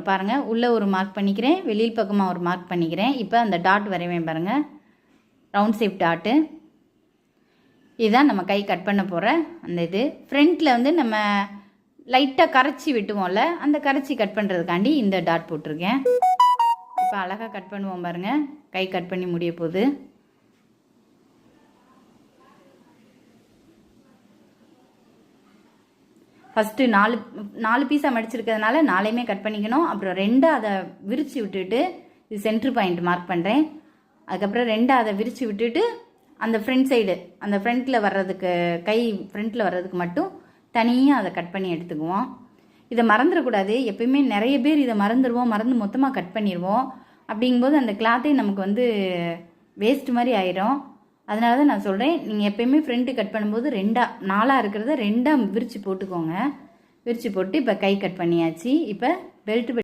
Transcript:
பாருங்கள், உள்ளே ஒரு மார்க் பண்ணிக்கிறேன், வெளியில் பக்கமாக ஒரு மார்க் பண்ணிக்கிறேன். இப்போ அந்த டாட் வரைவேன் பாருங்கள், ரவுண்ட் ஷேப் டாட்டு. இதுதான் நம்ம கை கட் பண்ண போகிற அந்த இது. ஃப்ரண்ட்டில் வந்து நம்ம லைட்டாக கரைச்சி விட்டுவோம்ல, அந்த கரைச்சி கட் பண்ணுறதுக்காண்டி இந்த டாட் போட்டிருக்கேன். இப்போ அழகாக கட் பண்ணுவோம் பாருங்கள், கை கட் பண்ணி முடிய போகுது. ஃபஸ்ட்டு நாலு பீஸாக மடிச்சிருக்கிறதுனால 4மே கட் பண்ணிக்கணும். அப்புறம் 2 அதை விரித்து விட்டுட்டு இது சென்ட்ரு பாயிண்ட் மார்க் பண்ணுறேன். அதுக்கப்புறம் 2 அதை விரித்து விட்டுட்டு அந்த ஃப்ரண்ட் சைடு, அந்த ஃப்ரண்ட்டில் வர்றதுக்கு, கை ஃப்ரண்ட்டில் வர்றதுக்கு மட்டும் தனியாக அதை கட் பண்ணி எடுத்துக்குவோம். இதை மறந்துடக்கூடாது. எப்பயுமே நிறைய பேர் இதை மறந்து மொத்தமாக கட் பண்ணிடுவோம். அப்படிங்கும்போது அந்த கிளாத்தே நமக்கு வந்து வேஸ்ட் மாதிரி ஆயிரும். அதனால தான் நான் சொல்கிறேன், நீங்கள் எப்பயுமே ஃப்ரண்ட்டு கட் பண்ணும்போது 4 இருக்கிறத 2 விரித்து போட்டுக்கோங்க. விரித்து போட்டு இப்போ கை கட் பண்ணியாச்சு. இப்போ பெல்ட்